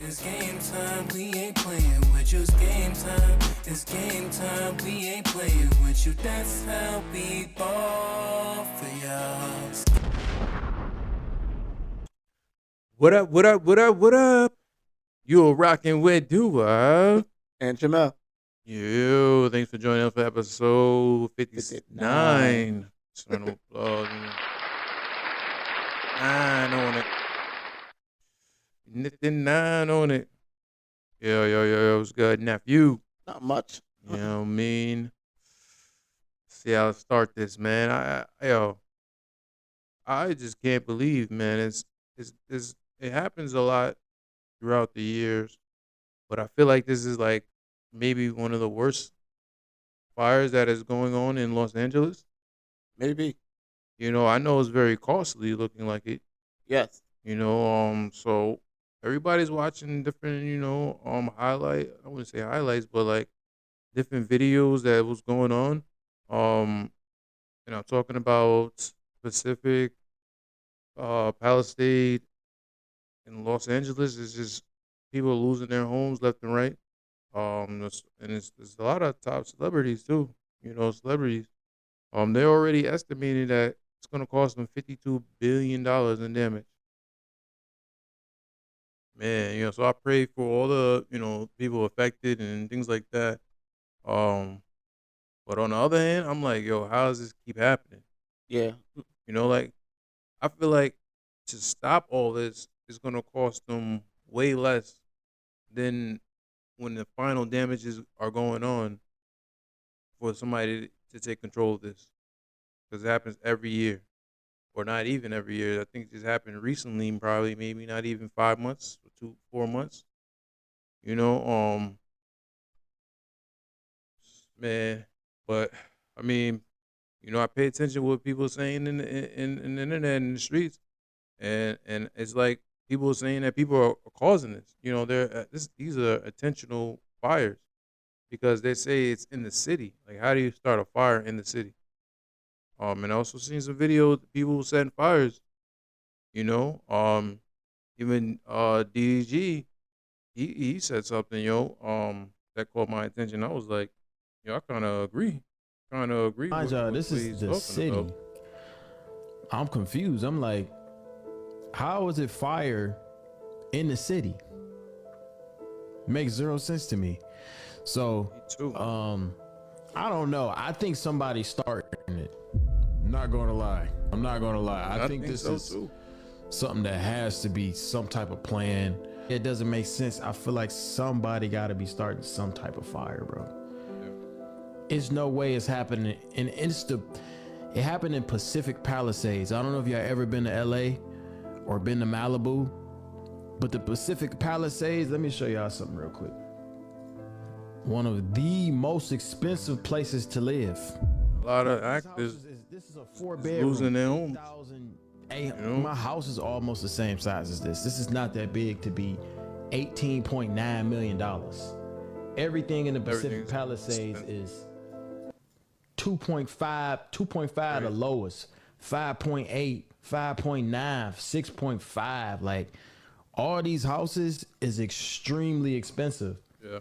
It's game time, we ain't playing with you. It's game time, it's game time, we ain't playing with you. That's how we ball for y'all. What up, what up, what up, what up? You're rocking with Dua. And Jamel. Yo, thanks for joining us for episode 59. 59. Round of applause. 9 on it. 59 on it. Yo, what's good, nephew? Not much. You know what I mean? See how to start this, man. I just can't believe, man. It happens a lot throughout the years, but I feel like this is like maybe one of the worst fires that is going on in Los Angeles. Maybe. You know, I know it's very costly looking like it. Yes. You know, so everybody's watching different, I wouldn't say highlights, but like different videos that was going on. Talking about Pacific, Palisade, in Los Angeles. It's just people losing their homes left and right. There's a lot of top celebrities too. You know, celebrities. They're already estimating that it's gonna cost them $52 billion in damage. Man, so I pray for all the people affected and things like that. Um, but on the other hand, I'm like, yo, how does this keep happening? Yeah. Like I feel like to stop all this is gonna cost them way less than when the final damages are going on for somebody to take control of this, because it happens every year, or not even every year. I think it just happened recently, probably maybe not even 5 months or 4 months. You know, man. But I mean, I pay attention to what people are saying in the internet and the streets, and it's like people are saying that people are causing this. You know, these are intentional fires because they say it's in the city. Like, how do you start a fire in the city? And I also seen some videos of people setting fires. You know, even DG, he said something, that caught my attention. I was like, I kind of agree. Mind y'all, With this what is he's the talking city. about. I'm confused. I'm like, how is it fire in the city? Makes zero sense to me. So, Me too. I don't know. I think somebody's starting it. Not gonna lie. I'm not gonna lie. I think this so is too. something that has to be some type of plan. It doesn't make sense. I feel like somebody got to be starting some type of fire, bro. It's no way it's happening. And it happened in Pacific Palisades. I don't know if y'all ever been to LA or been to Malibu, but the Pacific Palisades, let me show y'all something real quick. One of the most expensive places to live. A lot of actors This is a 4-bedroom. losing their homes. My house is almost the same size as this. This is not that big to be $18.9 million. Everything in the Pacific Palisades is 2.5 the lowest, 5.8, 5.9, 6.5. Like, all these houses is extremely expensive. Yeah.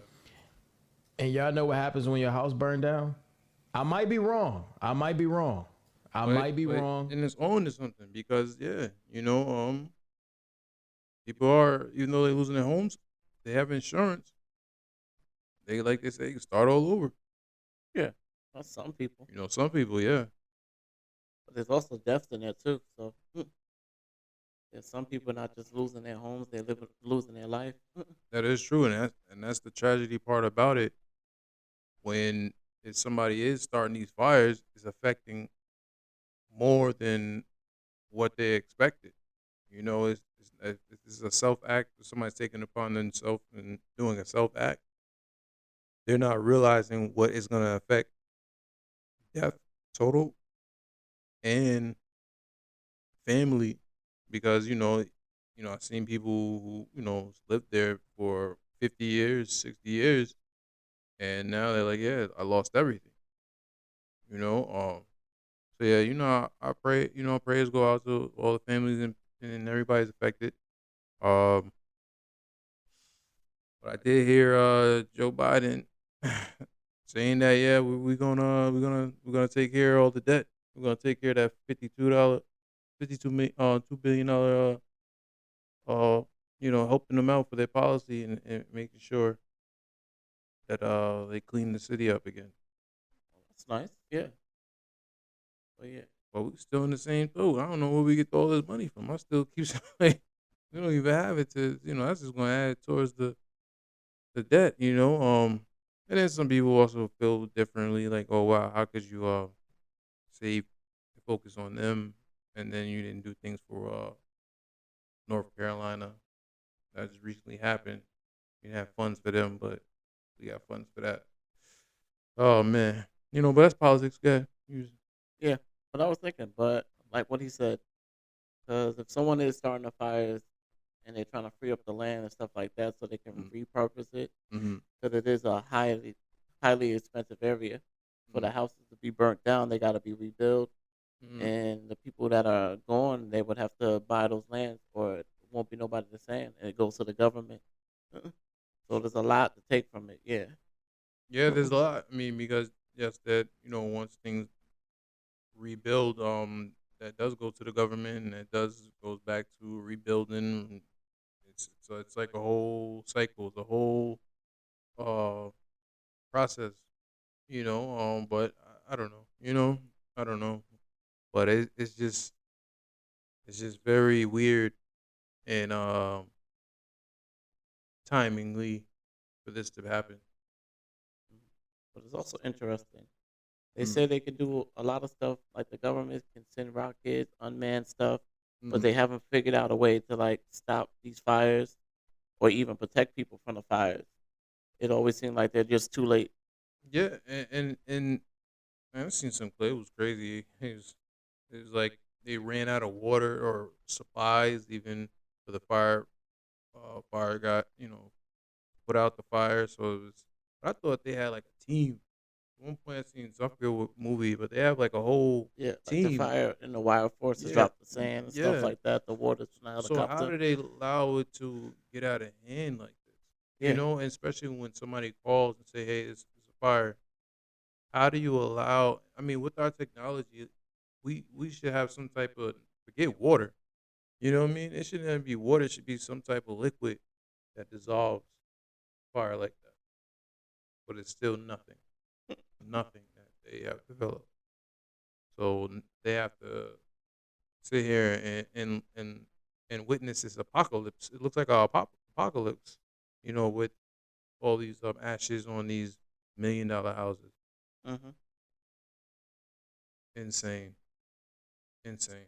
And y'all know what happens when your house burned down? I might be wrong. Wrong. And it's on to something because people are, even though they're losing their homes, they have insurance. They, like they say, start all over. Yeah. That's some people. Some people, yeah. But there's also deaths in there too. So there's some people not just losing their homes, they're losing their life. That is true, and that's the tragedy part about it. When if somebody is starting these fires, it's affecting more than what they expected. It's a self act. Somebody's taking upon themselves and doing a self act. They're not realizing what is going to affect death total and family, because I've seen people who lived there for 50 years, 60 years, and now they're like, yeah, I lost everything. So yeah, I pray, prayers go out to all the families and everybody's affected. Um, But I did hear Joe Biden saying that we're gonna take care of all the debt. We're gonna take care of that $2 billion helping them out for their policy and making sure that they clean the city up again. That's nice. Yeah. But yeah. But we still in the same boat. I don't know where we get all this money from. I still keep saying we don't even have it to that's just gonna add towards the debt, And then some people also feel differently, like, oh wow, how could you save focus on them and then you didn't do things for North Carolina that just recently happened. You have funds for them, but we got funds for that. Oh man. But that's politics, guy. Yeah. But I was thinking, but like what he said, because if someone is starting the fires and they're trying to free up the land and stuff like that so they can repurpose it, Mm-hmm. because it is a highly expensive area for the houses to be burnt down. They got to be rebuilt, Mm-hmm. and the people that are gone, they would have to buy those lands, or it won't be nobody to sand, and it goes to the government. So there's a lot to take from it. Yeah. Yeah, there's a lot. I mean, because yes, that once things rebuild, that does go to the government, and it does goes back to rebuilding. It's like a whole cycle, the whole uh process, But I don't know, I don't know, but it's just very weird and timingly for this to happen. But it's also interesting. They Mm. say they can do a lot of stuff, like the government can send rockets, unmanned stuff, but Mhm. they haven't figured out a way to like stop these fires or even protect people from the fires. It always seems like they're just too late. Yeah, and I've seen some clip. It was crazy. It was like they ran out of water or supplies even for the fire. Fire got put out the fire, so it was. But I thought they had like a team. At one point, I seen I forget what movie, but they have like a whole Yeah, like the team. fire and the wire forces Yeah, drop the sand and stuff yeah. like that. The water's from the So how helicopter. do they allow it to get out of hand like this? Yeah, And especially when somebody calls and say, "Hey, it's a fire." How do you allow? I mean, with our technology, we should have some type of forget water. You know what I mean? It shouldn't even be water. It should be some type of liquid that dissolves fire like that. But it's still nothing, nothing that they have developed. So they have to sit here and witness this apocalypse. It looks like a apocalypse, with all these ashes on these $1 million houses. hmm Insane, insane.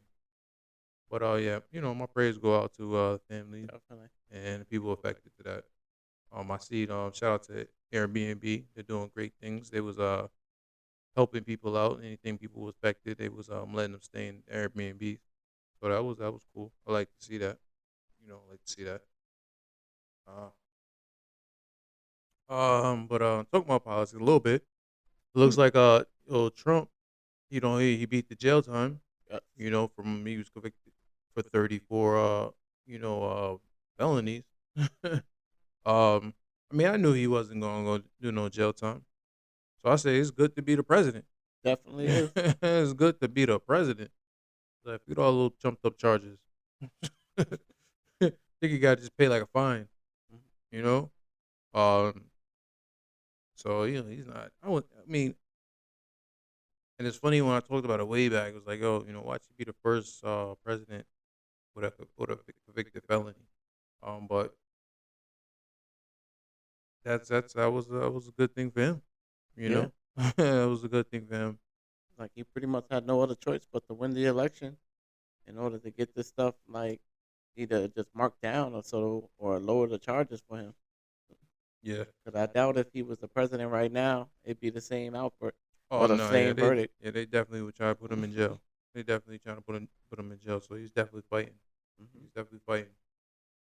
But yeah, my prayers go out to families definitely. and the people affected to that. I see. Shout out to Airbnb. They're doing great things. They was helping people out. Anything people was affected, they was letting them stay in Airbnb. So that was cool. I like to see that. I like to see that. Uh, but talking about politics a little bit. It looks like Trump. He beat the jail time. Yeah. From he was convicted for 34 felonies. I mean, I knew he wasn't going to go do no jail time. So I say it's good to be the president. Definitely is. It's good to be the president. Like, get all little jumped up charges. Think you got to just pay like a fine, Mhm. you know? Um, so, he's not. I mean, and it's funny when I talked about it way back, it was like, oh, watch you be the first president with a convicted felony. But that was a good thing for him, you Yeah, know? That was a good thing for him. like he pretty much had no other choice but to win the election in order to get this stuff like either just marked down or lower the charges for him. Yeah. Because I doubt if he was the president right now, it'd be the same output Oh or the no, yeah, same verdict. they definitely would try to put him in jail. They definitely trying to put him in jail. So he's definitely fighting. hmm He's definitely fighting.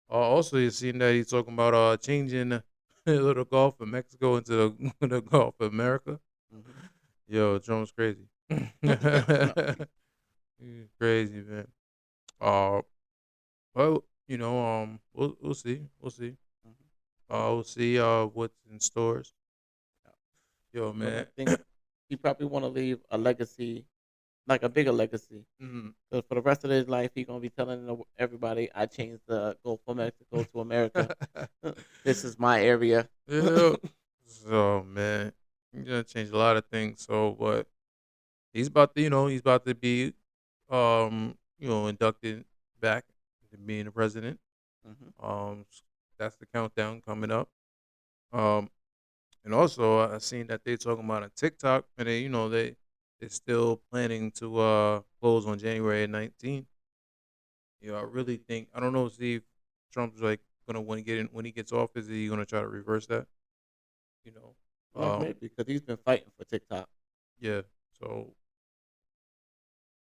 Also, you seen that he's talking about changing the little Gulf of Mexico into the Gulf of America. hmm Yo, Trump's crazy. no, He's crazy, man. Uh, well, we'll see, we'll see. mhm. We'll see what's in stores. Yo, But I man. think he probably want to leave a legacy, like a bigger legacy. Mhm. Because for the rest of his life, he gonna be telling everybody, "I changed the Gulf of Mexico to America. This is my area." Yeah. So man, he's gonna change a lot of things. So, but he's about to, he's about to be, inducted back to being the president. Hmm. S- that's the countdown coming up. Um, and also I seen that they talking about on TikTok, and they're still planning to close on January 19th. I really think I don't know. See if Trump's like gonna when he gets off. Is he gonna try to reverse that? You know, Like um, maybe because he's been fighting for TikTok. yeah. So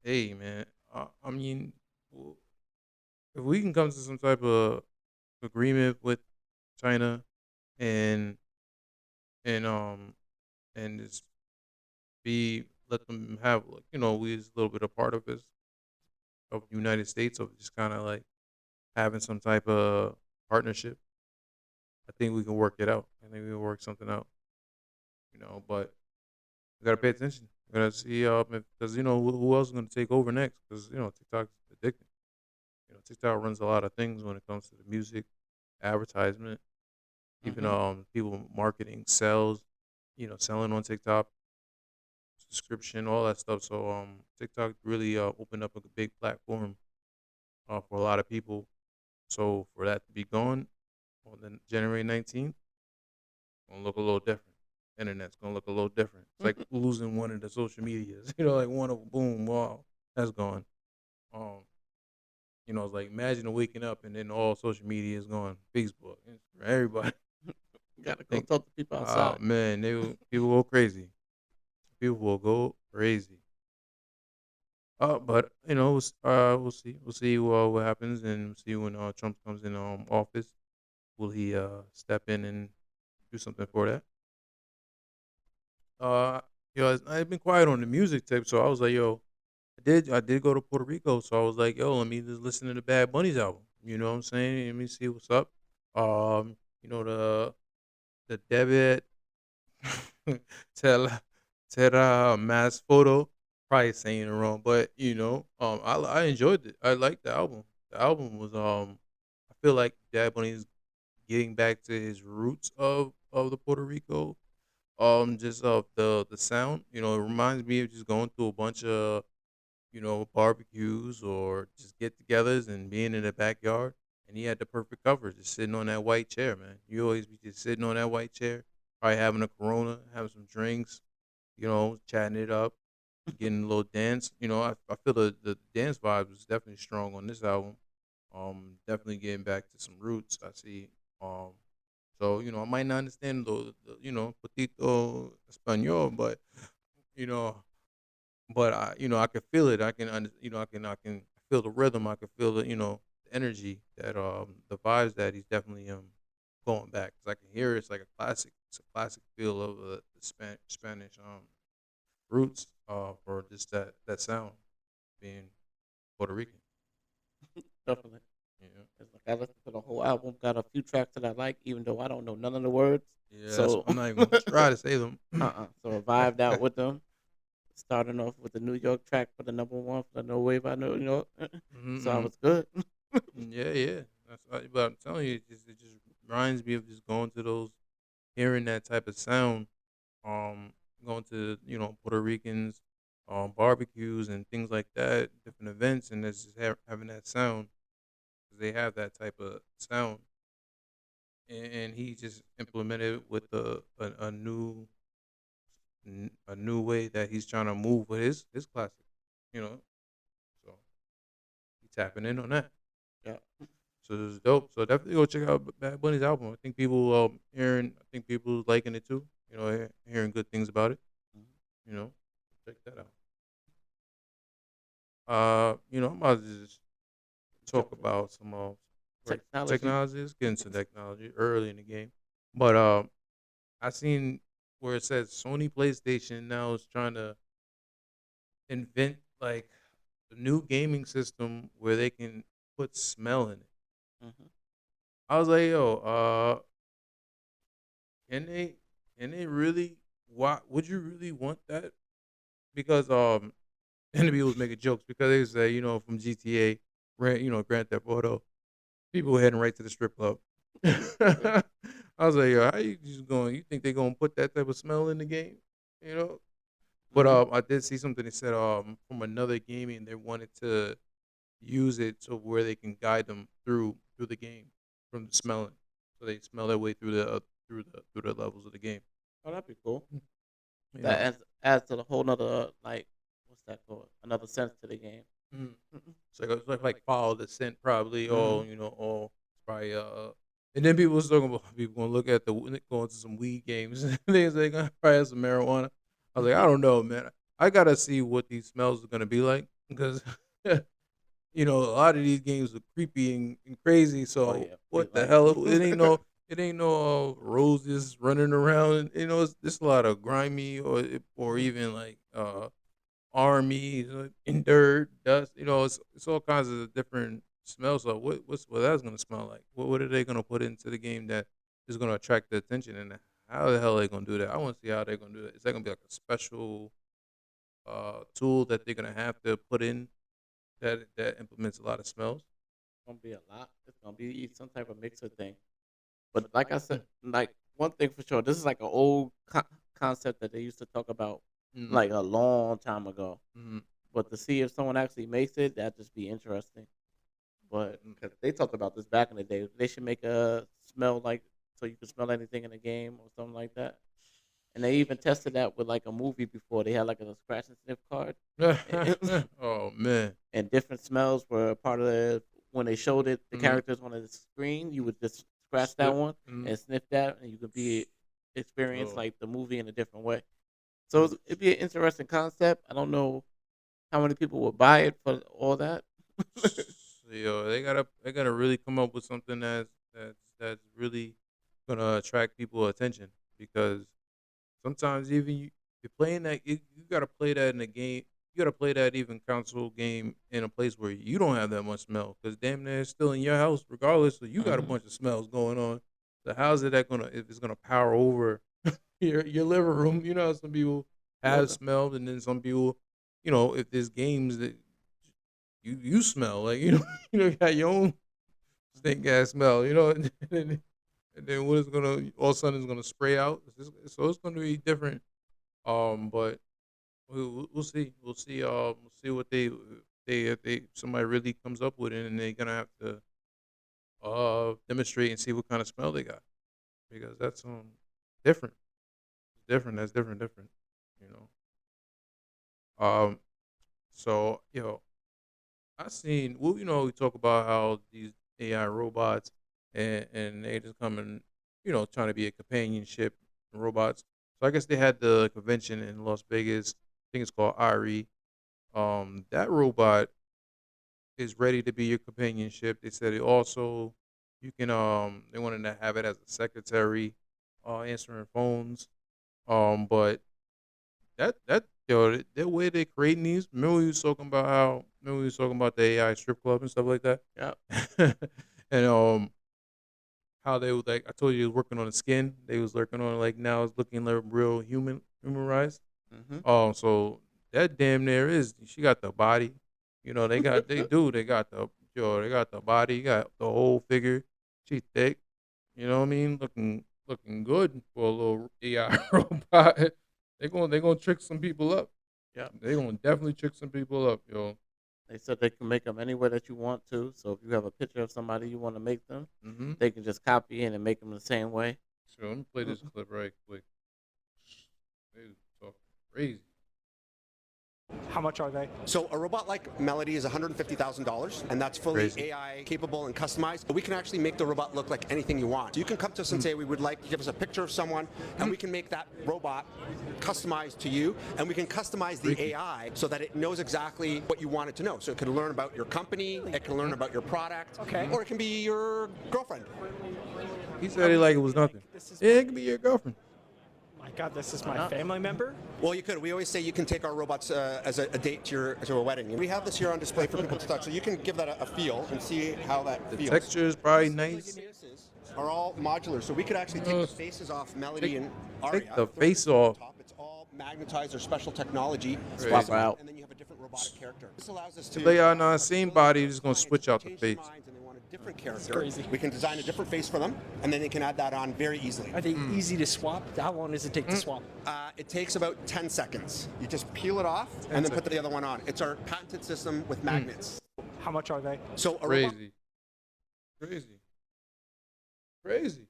hey, man, I mean, w- if we can come to some type of agreement with China and and um and just be let them have like we is a little bit a part of the United States of just kind of like having some type of partnership. I think we can work it out. I think we can work something out. But we gotta pay attention. We gotta see because who else is gonna take over next? Because TikTok's addicting. TikTok runs a lot of things when it comes to the music, advertisement, even Hmm. people marketing, sales, selling on TikTok, subscription, all that stuff. So TikTok really opened up a big platform for a lot of people. So for that to be gone on the January 19th, gonna look a little different. Internet's gonna look a little different. It's like losing one of the social medias. Like one of boom, wow, that's gone. Um, it's like imagine waking up and then all social media is gone. Facebook, Instagram, everybody. Gotta go Think, talk to people outside. man, people go crazy. People will go crazy. But we'll see. We'll see what happens, and see when Trump comes in office. Will he step in and do something for that? Uh, I've been quiet on the music tip, so I was like, yo, I did go to Puerto Rico, so I was like, yo, let me just listen to the Bad Bunny's album. You know what I'm saying? Let me see what's up. The debit tell Terra Mass Photo. Probably saying it wrong, but I enjoyed it. I liked the album. The album was I feel like Bad Bunny's getting back to his roots of the Puerto Rico. Just of the sound. It reminds me of just going through a bunch of barbecues or just get-togethers and being in the backyard. And he had the perfect cover, just sitting on that white chair, man. You always be just sitting on that white chair, probably having a Corona, having some drinks, chatting it up, getting a little dance. I feel the dance vibe is definitely strong on this album. Definitely getting back to some roots. I see. Um, so I might not understand the poquito español, but you know, I can feel it. I can, I can feel the rhythm. I can feel the energy that the vibes that he's definitely going back. 'Cause I can hear it's like a classic. It's a classic feel of the Spanish roots for just that sound being Puerto Rican. Definitely. Yeah, It's like I listened to the whole album. Got a few tracks that I like, even though I don't know none of the words. yeah. So, I'm not even gonna try to say them. so I vibed out with them. Starting off with the New York track for the number one for the No Wave I Know, so I Mm-hmm. was good. Yeah, yeah. But I'm telling you, it just reminds me of just going to those, hearing that type of sound, um, going to Puerto Ricans, barbecues and things like that, different events, and it's just having that sound because they have that type of sound, and he just implemented it with a new way that he's trying to move with his classic, you know. So he's tapping in on that. Yeah, So it's dope. So definitely go check out Bad Bunny's album. I think people I think people liking it too. Hearing good things about it. mhm. You know, check that out. I'm about to just talk Jump about some like technology. technology. Let's get into technology early in the game. But I seen where it says Sony PlayStation now is trying to invent like a new gaming system where they can put smell in it. Hmm. I was like, yo, Can they? Can they really? Why would you really want that? Because and the people was making jokes because they say from GTA, Grand Theft Auto, people were heading right to the strip club. I was like, yo, how you just going? You think they gonna put that type of smell in the game? You know. But Hmm. I did see something that said from another gaming they wanted to use it to where they can guide them through the game from the smelling, so they smell their way through the levels of the game. Oh, that'd be cool. You That know, adds to the whole nother like what's that called? Another sense to the game. mm. It's like follow the scent probably, Mm-hmm. or or probably And then people was talking about people gonna look at going to some weed games and things they gonna probably have some marijuana. I was like, I don't know, man. I gotta see what these smells are gonna be like because a lot of these games are creepy and crazy. Oh So yeah, be what the like. hell? It ain't no roses running around. It's a lot of grimy or even like armies in dirt, dust. It's all kinds of different smells. So what that's gonna smell like? What are they gonna put into the game that is gonna attract the attention? And how the hell are they gonna do that? I want to see how they're gonna do that. Is that gonna be like a special tool that they're gonna have to put in that implements a lot of smells? Gonna be a lot. It's gonna be some type of mixer thing. But like I said, like one thing for sure, this is like an old concept that they used to talk about Mm-hmm. like a long time ago. Mm-hmm. But to see if someone actually makes it, that'd just be interesting. But because they talked about this back in the day, they should make a smell like so you can smell anything in the game or something like that. And they even tested that with like a movie before. They had like a scratch and sniff card, Oh man. and different smells were part of the when they showed it the Mm-hmm. characters on the screen. You would just scratch that Sniff. one Mm-hmm. and sniff that, and you could be experience Oh. like the movie in a different way. So it'd be an interesting concept. I don't know how many people would buy it for all that. Yo, they gotta really come up with something that's really gonna attract people attention because sometimes even you're playing that you gotta play that in a game. You gotta play that even console game in a place where you don't have that much smell because damn near it's still in your house regardless. So you got a Mhm. bunch of smells going on. So how's it that gonna if it's gonna power over your living room? You know how some people have Well, smelled and then some people, if there's games that you smell like you got your own stink ass smell, and then what is gonna all of a sudden is gonna spray out. So it's gonna be different. But we'll see. We'll see what if somebody really comes up with it, and they're gonna have to demonstrate and see what kind of smell they got because that's different. Different. That's different. You know. So I seen we talk about how these AI robots and they just coming trying to be a companionship robots. So I guess they had the convention in Las Vegas. I think it's called IRE. That robot is ready to be your companionship. They said it also you can they wanted to have it as a secretary, answering phones. But that way they're creating these. Remember we was talking about the AI strip club and stuff like that. yeah. And how they was like I told you, they was working on the skin. They was working on like now it's looking like real humanized. Hmm. So that damn near is she got the body. They got the body, got the whole figure. She thick. You know what I mean? Looking good for a little AI robot. They gonna trick some people up. Yeah. They gonna definitely trick some people up, yo. They said they can make them any way that you want to. So if you have a picture of somebody you want to make them, Mm-hmm. they can just copy in and make them the same way. So let me play this clip right quick. They was talking crazy. How much are they? So a robot like Melody is $150,000, and that's fully Crazy. AI capable and customized. But we can actually make the robot look like anything you want. So you can come to us and say, we would like to give us a picture of someone, and we can make that robot customized to you, and we can customize the AI so that it knows exactly what you want it to know. So it can learn about your company, it can learn about your product, Okay. or it can be your girlfriend. He said it like it was nothing. This is- Yeah, it could be your girlfriend. My God, this is my family member. Well, you could. We always say you can take our robots as a date to a wedding. We have this here on display for people to touch, so you can give that a feel and see how that The feels. texture is probably nice. are all modular. So we could actually take the Yes. faces off Melody Take- and Aria. take the throw face them on off. top. It's all magnetized or special technology. Swap her out. And then you have a different robotic character. This allows us to If they are not the same flexibility body, for you're just gonna clients. switch If out they the change their face. minds and they want a different character, crazy. we can design a different face for them, and then they can add that on very easily. Are they easy to swap? How long does it take to swap? It takes about 10 seconds. You just peel it off and then put the other one on. It's our patented system with magnets. How much are they? So a robot Crazy. Crazy.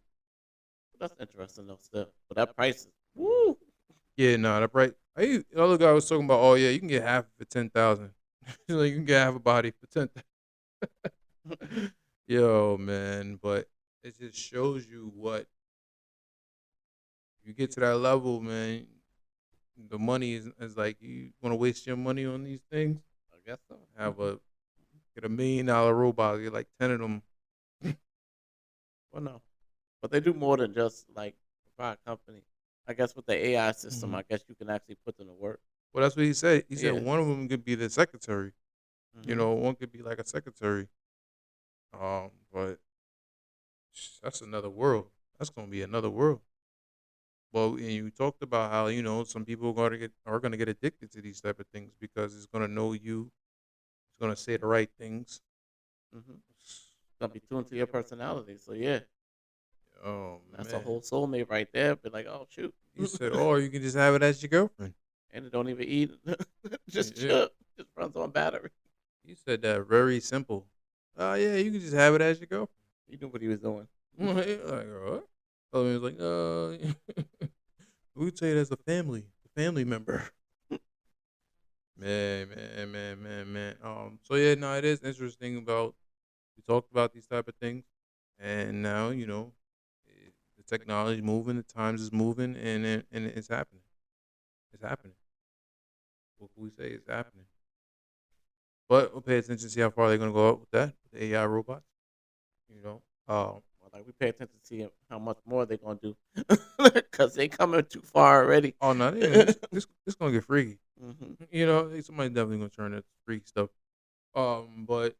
That's interesting though. Still, but that price is woo. Yeah, no, that right. The other guy was talking about, oh yeah, you can get half for 10,000. Like you can get half a body for 10,000. Yo, man, but it just shows you what you get to that level, man. The money is like you want to waste your money on these things. I guess so. Get $1 million robot, get like 10 of them. Well, no, but they do more than just like provide company. I guess with the AI system, I guess you can actually put them to work. Well, that's what he said. He said Yeah. one of them could be the secretary. You Mhm. know, one could be like a secretary. But that's another world. That's gonna be another world. Well, and you talked about how some people are gonna get addicted to these type of things because it's gonna know you. It's gonna say the right things. It's gonna be tuned to your personality. So yeah, Oh that's man, a whole soulmate right there. Be like, oh shoot, he said, or you can just have it as your girlfriend. and it don't even eat. Just Yeah. chill. Just runs on battery. He said that very simple. Oh yeah, you can just have it as your girlfriend. He knew what he was doing. Like what? Oh, he was like, we say it as a family member. Man. So yeah, no, it is interesting about we talked about these type of things, and now the technology is moving, the times is moving, and it's happening. It's happening. What can we say? It's happening. But we'll pay attention to see how far they're gonna go up with that, with the AI robots. You know, Well, like we pay attention to see how much more they're gonna do, because they coming too far already. oh no, this gonna get freaky. hmm Somebody definitely gonna turn that freak stuff. But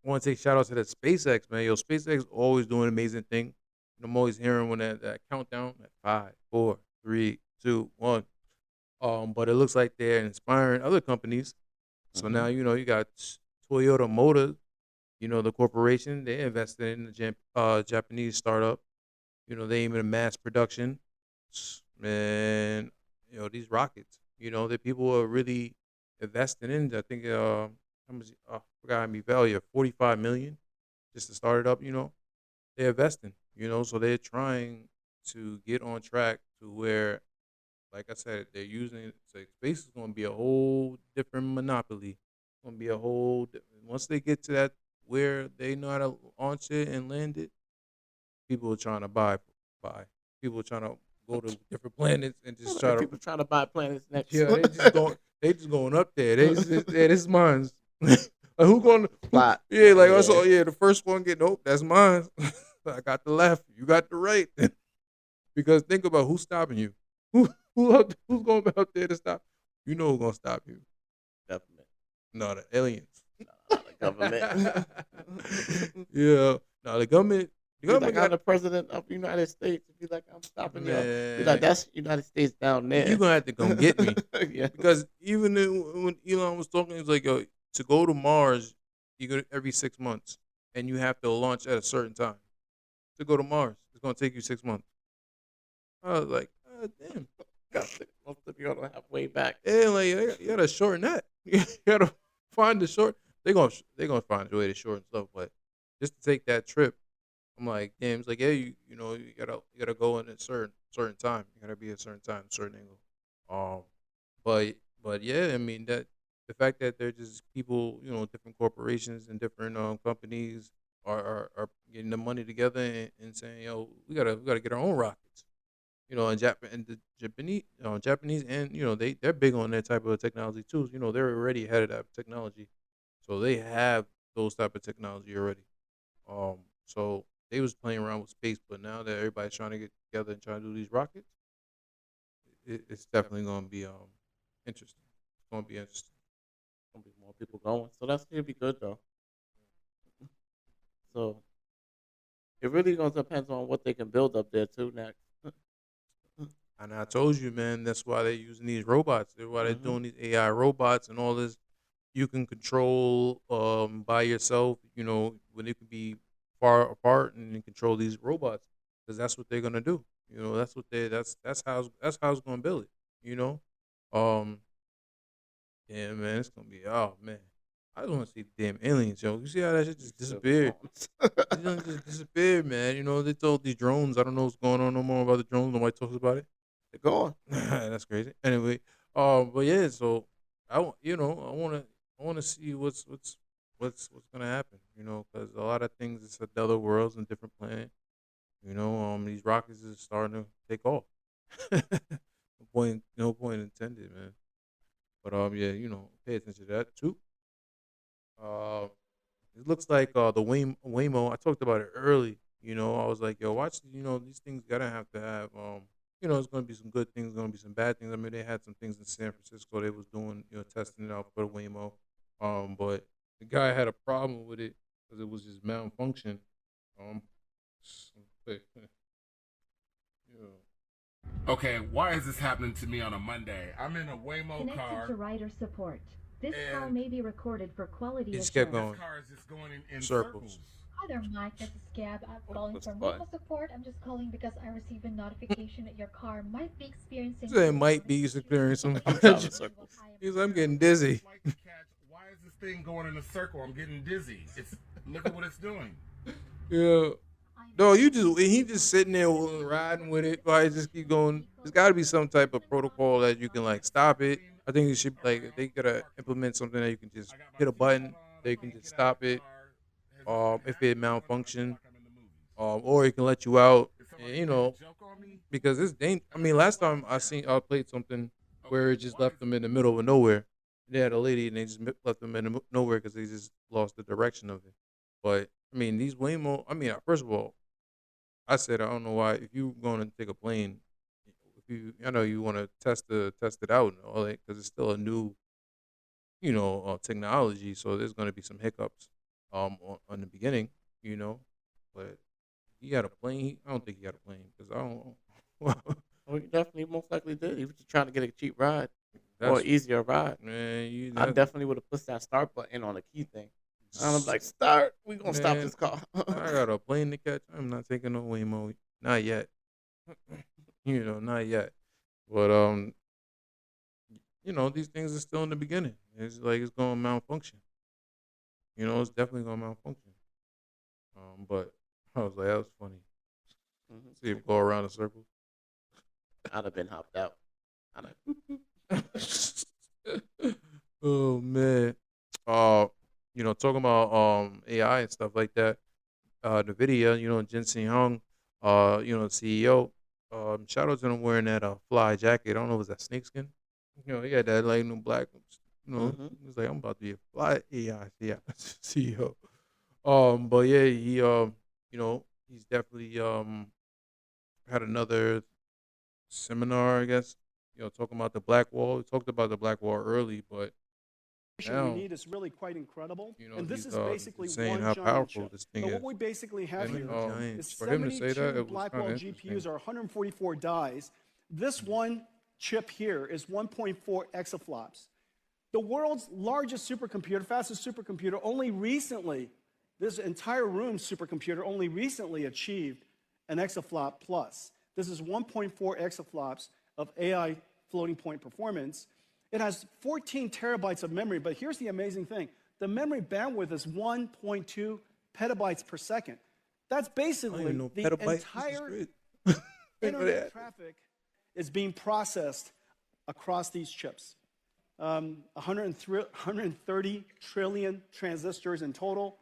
I want to take shout out to that SpaceX, man. Yo, SpaceX always doing amazing thing. And I'm always hearing when that countdown at 5, 4, 3, 2, 1. But it looks like they're inspiring other companies. So now you got Toyota Motor, the corporation. They invested in the Japanese startup. They aim at mass production. Man, these rockets. That people are really investing in. I think how much? I forgot how many value. 45 million just to start it up. They're investing. So they're trying to get on track to where, like I said, they're using so space is going to be a whole different monopoly. It's going to be a whole. Once they get to that where they know how to launch it and land it, people are trying to buy. People are trying to go to different planets and just try to. People trying to buy planets next. Yeah, they just going. They just going up there. They just, yeah, this is mine. Like, who going? Plot. Yeah, like Yeah. I saw. Yeah, the first one get nope. That's mine. I got the left. You got the right. Because think about who's stopping you. Who's going out there to stop? You know who's gonna stop you? Government. No, the aliens. The government. Yeah. No, the government. The Be like, government I'm got. the president of the United States. Be like, I'm stopping you. Be Man. like, that's United States down there. You're gonna have to come get me. Yeah. Because even when Elon was talking, he was like, yo, to go to Mars, you go every 6 months, and you have to launch at a certain time. To go to Mars, it's gonna take you 6 months. I was like, damn. Most of you don't have way back. Yeah, like you gotta shorten that. You gotta find the short. They're gonna find a way to shorten stuff, but just to take that trip, I'm like, damn. It's like, yeah, you gotta go in a certain time. You gotta be at a certain time, certain angle. But yeah, I mean that the fact that they're just people, different corporations and different companies are getting the money together and saying, yo, we gotta get our own rockets. And the Japanese, and they're big on that type of technology too. They're already ahead of that technology, so they have those type of technology already. So they was playing around with space, but now that everybody's trying to get together and trying to do these rockets, it's definitely going to be interesting. It's going to be interesting. Gonna be more people going, so that's gonna be good though. So It really gonna depend on what they can build up there too next. And I told you, man, that's why they're using these robots. That's why they're Hmm. doing these AI robots and all this. You can control by yourself. You know, when it could be far apart and you control these robots because that's what they're gonna do. You know, that's what they. That's how it's gonna build it. You know, um, yeah, man, it's gonna be. Oh man, I just want to see the damn aliens, yo. You see how that shit just disappeared? It done just disappeared, man. You know, they told these drones. I don't know what's going on no more about the drones. Nobody talks about it. They're gone. That's crazy. Anyway, but yeah, so you know, I wanna see what's gonna happen. You know, because a lot of things it's other worlds and different planets. You know, these rockets is starting to take off. No point intended, man. But yeah, you know, pay attention to that too. Uh, it looks like the Waymo. I talked about it early. You know, I was like, yo, watch. You know, these things gotta have to have. You know, it's gonna be some good things, gonna be some bad things. I mean, they had some things in San Francisco. They was doing, you know, testing it out for the Waymo. But the guy had a problem with it because it was just malfunction. Um, yeah. Okay, why is this happening to me on a Monday? I'm in a Waymo Connected car, to rider support. This call and may be recorded for quality He just kept assurance. going this car is just going in circles. circles. Hi there, Mike. This is Gab. I'm calling What's from fun? Waymo Support. I'm just calling because I received a notification that your car might be He experiencing said it some might audio be issues. experiencing I'm some. driving This is what circles. I am He's like, I'm referring getting to. dizzy. Flight to catch. Why is this thing going in a circle? I'm getting dizzy. It's look at what it's doing. Yeah. I am No, you calling just from he Waymo just sitting Support. there This is an riding with it. emergency Why call. just keep Your going? vehicle There's is got to be some experiencing type of electronic protocol that you monitoring can like on. stop it. Circling I think it should like around they the gotta parking lot. implement something that you can just I got my hit a seatbelt button. on. They I'm can about to just get out of stop the it. car. Has this been If it happening, or do I feel malfunction. like I'm in the movies? Or it can let you out. Is And somebody you playing a know joke on me? because it's dangerous. I And I mean, got a last flat time tire. I played something where Okay, it just why left is them in the middle of nowhere. They had a lady and they just left them in nowhere because they just lost the direction of it. But I mean, these Waymo. I mean, first of all, I said I don't know why if you going to take a plane, if you I know you want to test it out and all that because it's still a new technology, so there's going to be some hiccups on the beginning, you know, but he got a plane. I don't think he got a plane because I don't. Oh, he definitely most likely did. He was just trying to get a cheap ride or That's an easier ride. man, you I that definitely would have pushed that start button on the key thing. I'm like, start. We gonna stop man. this car. I got a plane to catch. I'm not taking no Waymo, not yet. Not yet. But these things are still in the beginning. It's like it's going to malfunction. You know, it's definitely going to malfunction. But I was like, that was funny. Mhm. See it go around in circles. I'd have been hopped out. I'd Oh man. Talking about AI and stuff like that. Nvidia, Jensen Hung, CEO. Shout out to him wearing that fly jacket. I don't know, was that snakeskin? He had that like new black. have. He was like, I'm about to be a fly AI CEO. But yeah, he's definitely had another seminar, I guess. Talking about the black wall. We talked about the black wall early, but We now, need is really quite incredible. And this he's is basically just saying one how giant powerful chip. this thing But what is. we basically have And here is for him to say that, 72 it was kind Blackwell of interesting. GPUs or 144 dies. This one chip here is 1.4 exaflops. The world's largest supercomputer, fastest supercomputer, only recently, this entire room supercomputer only recently achieved an exaflop plus. This is 1.4 exaflops of AI floating point performance. It has 14 terabytes of memory, but here's the amazing thing. The memory bandwidth is 1.2 petabytes per second. That's I don't even basically know the petabyte. This is entire great. internet traffic is being processed across these chips. 130 trillion transistors in total,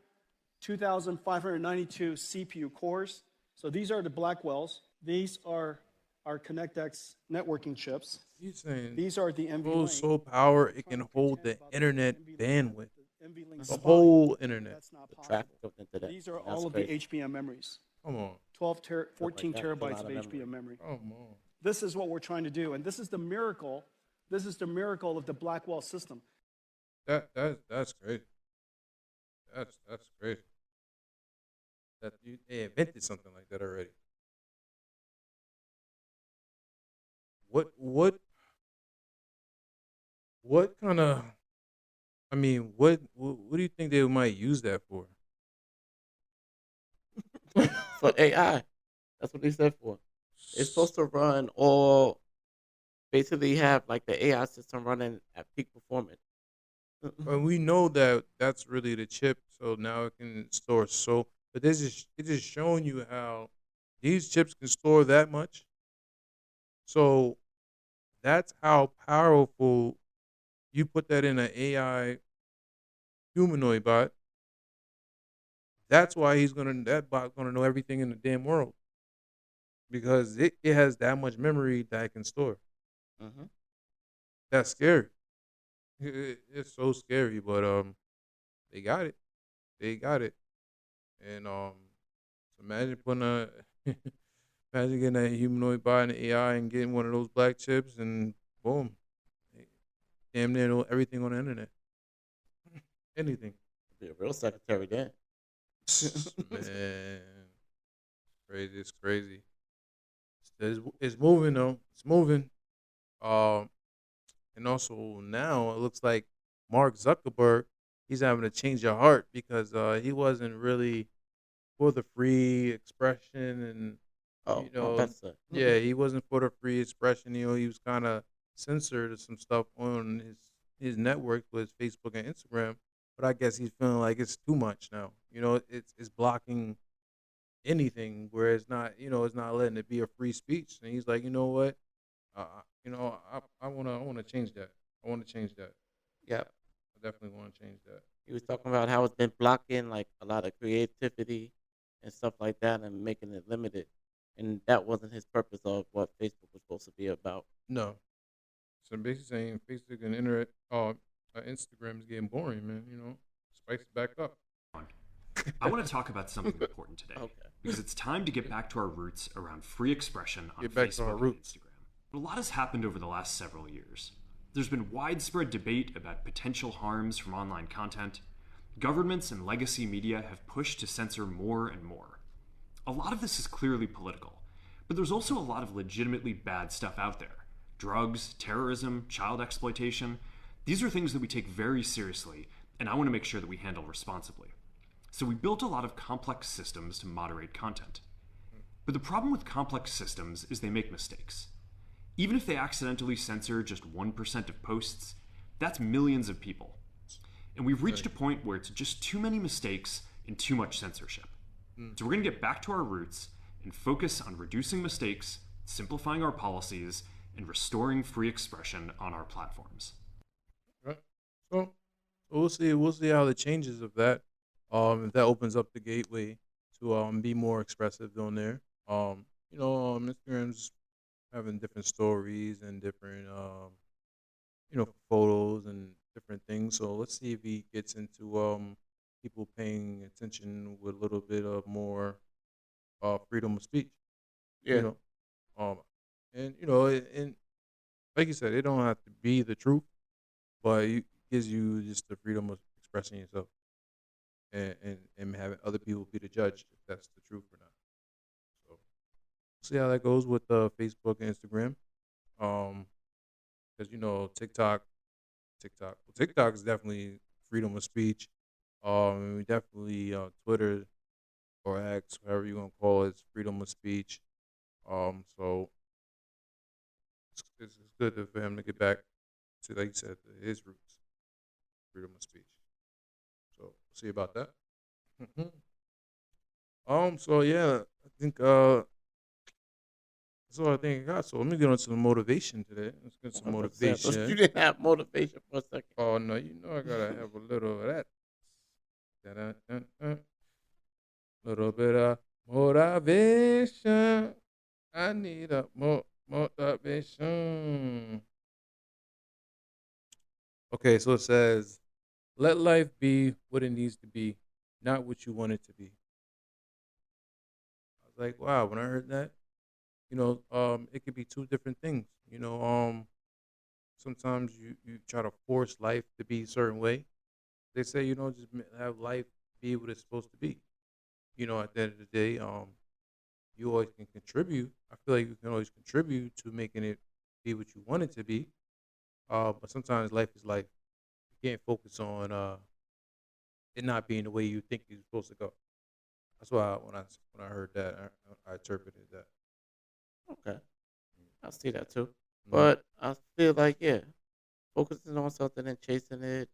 2,592 CPU cores. So these are the Blackwells. These are our ConnectX networking chips. He's saying These are the full NVLink. soul power, it can Trying to hold pretend the about internet NVLink, bandwidth, the NVLink the spine. whole internet. That's not The possible. traffic of the internet. These are That's all of crazy. the HBM memories. Come on, 14 That's a terabytes lot of of HBM memory. come on. This is what we're trying to do, and this is the miracle. This is the miracle of the Blackwell system. That's great. That's great. that they invented something like that already. What what kind of? I mean, what do you think they might use that for? For AI. That's what they said for. It's supposed to run all, basically have like the AI system running at peak performance. And we know that that's really the chip, so now it can store so. But this is it just showing you how these chips can store that much. So that's how powerful you put that in an AI humanoid bot. That's why that bot gonna know everything in the damn world because it has that much memory that it can store. Hmm. That's scary. It's so scary, but they got it. They got it, and so imagine putting a imagine getting a humanoid bot and AI and getting one of those black chips, and boom, damn near know everything on the internet. Anything. Be a real secretary then. Man, crazy. It's crazy. It's moving though. It's moving. Um, and also now it looks like Mark Zuckerberg, he's having to change your heart because he wasn't really for the free expression and Oh, no, that's it. yeah, he wasn't for the free expression. He was kind of censored some stuff on his network with Facebook and Instagram. But I guess he's feeling like it's too much now. It's blocking anything where it's not it's not letting it be a free speech. And he's like, you know what, I wanna change that. I want to change that. Yeah. I definitely want to change that. He was talking about how it's been blocking like a lot of creativity and stuff like that and making it limited. And that wasn't his purpose of what Facebook was supposed to be about. No, so I'm basically saying Facebook and internet, Instagram is getting boring, man. Spice it back up. I want to talk about something important today Okay. because it's time to get back to our roots around free expression on Get back to our Facebook and roots. Instagram. But a lot has happened over the last several years. There's been widespread debate about potential harms from online content. Governments and legacy media have pushed to censor more and more. A lot of this is clearly political, but there's also a lot of legitimately bad stuff out there. Drugs, terrorism, child exploitation. These are things that we take very seriously, and I want to make sure that we handle responsibly. So we built a lot of complex systems to moderate content. But the problem with complex systems is they make mistakes. Even if they accidentally censor just 1% of posts, that's millions of people. And we've reached a point where it's just too many mistakes and too much censorship. So we're going to get back to our roots and focus on reducing mistakes, simplifying our policies, and restoring free expression on our platforms. Right. So we'll see. We'll see how the changes of that, if that opens up the gateway to be more expressive on there. Instagram's having different stories and different photos and different things. So let's see if he gets into people paying attention with a little bit of more freedom of speech. Yeah. You know, and and like you said, it don't have to be the truth, but it gives you just the freedom of expressing yourself and having other people be the judge if that's the truth or not. So see how that goes with Facebook and Instagram. Because TikTok is definitely freedom of speech. We definitely Twitter or X, whatever you gonna call it, is freedom of speech. So it's good for him to get back to, like you said, his roots, freedom of speech. So we'll see about that. So yeah, I think that's all I think I got. So let me get on to the motivation today. Let's get some You motivation. didn't have motivation for a second. Oh no, I gotta have a little of that. Da-da-da-da. Little bit of motivation. I need a motivation. Okay, so it says, let life be what it needs to be, not what you want it to be. I was like, wow, when I heard that, it could be two different things. Sometimes you try to force life to be a certain way. They say, just have life be what it's supposed to be. at the end of the day, you always can contribute. I feel like you can always contribute to making it be what you want it to be. But sometimes life is life. You can't focus on it not being the way you think it's supposed to go. That's why when I heard that, I interpreted that. Okay, I see that too. Mhm. But I feel like focusing on something and chasing it,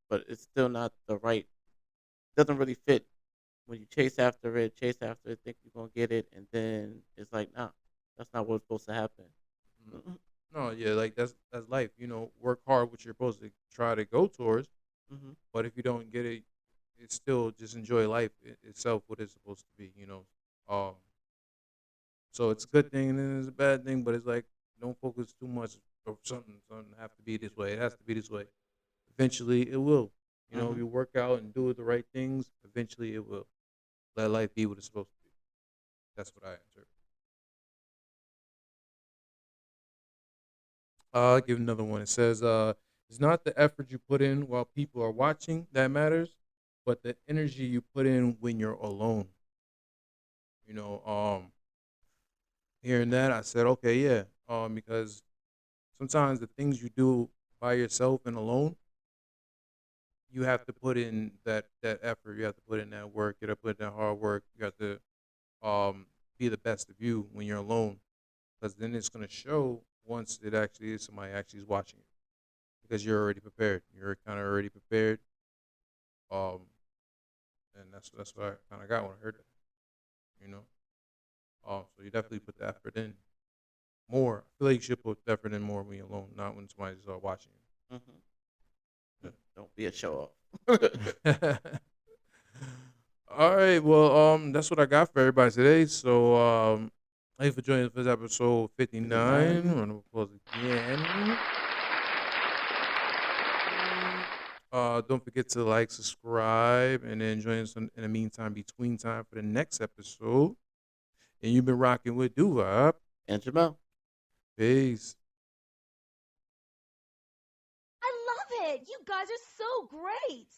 but it's still not the right. Doesn't really fit when you chase after it, think you're gonna get it, and then it's like, nah, that's not what's supposed to happen. Mhm. No, yeah, like that's life. Work hard what you're supposed to try to go towards. Mm-hmm. But if you don't get it, it's still just enjoy life itself, what it's supposed to be. Um, so it's a good thing and then it's a bad thing, but it's like don't focus too much or something have to be this way. It has to be this way. Eventually, it will. Mm-hmm. You work out and do the right things. Eventually, it will. Let life be what it's supposed to be. That's what I interpret. I'll give another one. It says, "It's not the effort you put in while people are watching that matters, but the energy you put in when you're alone." You know, hearing that, I said, okay, yeah, because sometimes the things you do by yourself and alone, you have to put in that effort. You have to put in that work. You have to put in that hard work. You have to be the best of you when you're alone, because then it's gonna show once it actually is somebody actually is watching it, because you're already prepared. You're kind of already prepared. Um, and that's what I kind of got when I heard that. You know. So you definitely put the effort in more. I feel like you should put the effort in more when you're alone, not when somebody's watching Mm-hmm. Don't be a show off. you. All right, well, that's what I got for everybody today. So, thank you for joining us for this episode 59. Round of applause again. Don't forget to like, subscribe, and then join us in the meantime, between time for the next episode. And you've been rocking with Duvop. And Jamel. Peace. I love it. You guys are so great.